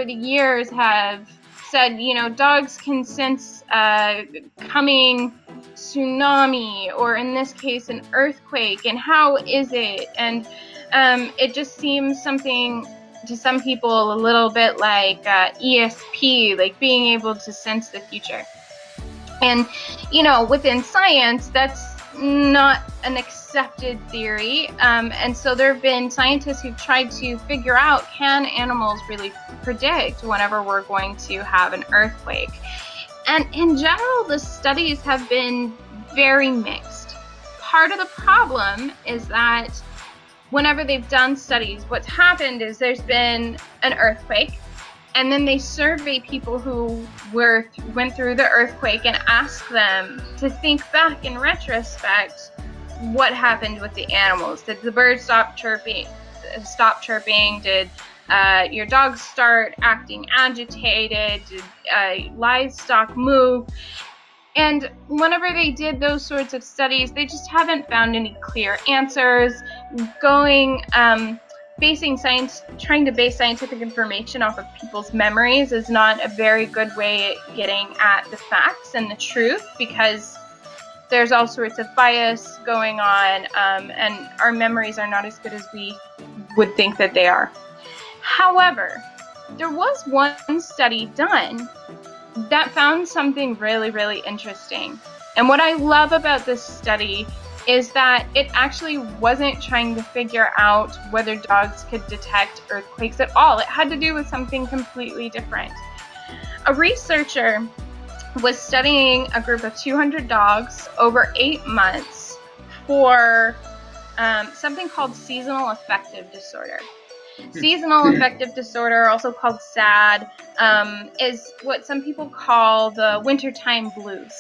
over the years have said, dogs can sense coming tsunami, or in this case, an earthquake, and how is it? And it just seems something to some people a little bit like ESP, like being able to sense the future. And, within science, that's not an accepted theory. And so there have been scientists who've tried to figure out, can animals really predict whenever we're going to have an earthquake? And in general, the studies have been very mixed. Part of the problem is that whenever they've done studies, what's happened is there's been an earthquake, and then they survey people who went through the earthquake and ask them to think back in retrospect what happened with the animals. Did the birds stop chirping? Did your dogs start acting agitated? Did livestock move? And whenever they did those sorts of studies, they just haven't found any clear answers. Trying to base scientific information off of people's memories is not a very good way at getting at the facts and the truth, because there's all sorts of bias going on, and our memories are not as good as we would think that they are. However, there was one study done that found something really, really interesting. And what I love about this study is that it actually wasn't trying to figure out whether dogs could detect earthquakes at all. It had to do with something completely different. A researcher was studying a group of 200 dogs over 8 months for something called seasonal affective disorder. Seasonal affective disorder, also called SAD, is what some people call the wintertime blues.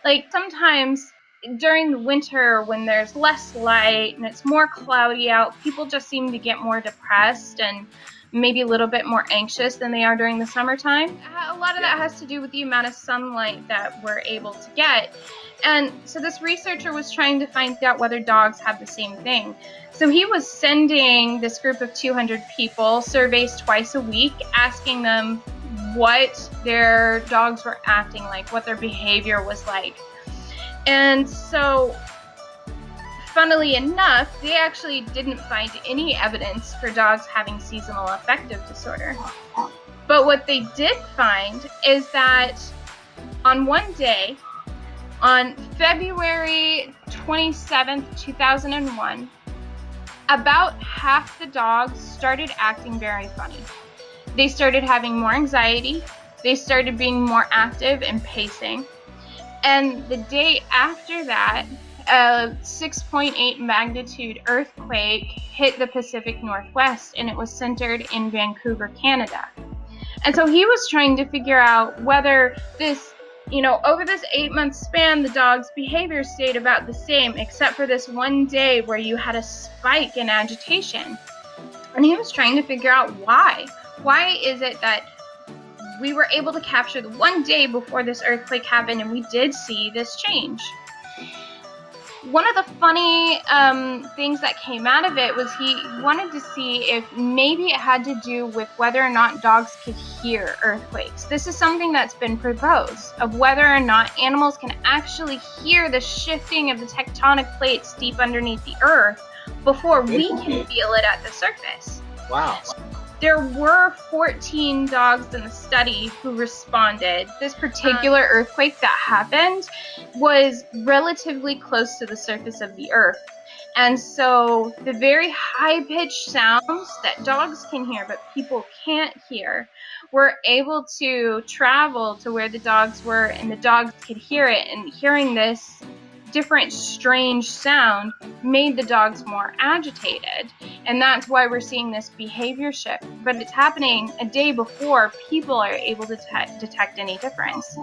Like, sometimes during the winter, when there's less light and it's more cloudy out, people just seem to get more depressed and maybe a little bit more anxious than they are during the summertime. A lot of that has to do with the amount of sunlight that we're able to get. And so this researcher was trying to find out whether dogs have the same thing. So he was sending this group of 200 people surveys twice a week, asking them what their dogs were acting like, what their behavior was like. And so, funnily enough, they actually didn't find any evidence for dogs having seasonal affective disorder. But what they did find is that on one day, on February 27th, 2001, about half the dogs started acting very funny. They started having more anxiety. They started being more active and pacing. And the day after that, a 6.8 magnitude earthquake hit the Pacific Northwest, and it was centered in Vancouver, Canada. And so he was trying to figure out whether this, over this 8-month span, the dog's behavior stayed about the same, except for this one day where you had a spike in agitation. And he was trying to figure out why. Why is it that we were able to capture the one day before this earthquake happened, and we did see this change? One of the funny things that came out of it was he wanted to see if maybe it had to do with whether or not dogs could hear earthquakes. This is something that's been proposed, of whether or not animals can actually hear the shifting of the tectonic plates deep underneath the earth before we can feel it at the surface. Wow. There were 14 dogs in the study who responded. This particular earthquake that happened was relatively close to the surface of the earth. And so the very high-pitched sounds that dogs can hear but people can't hear were able to travel to where the dogs were, and the dogs could hear it. And hearing this different strange sound made the dogs more agitated, and that's why we're seeing this behavior shift. But it's happening a day before people are able to detect any difference.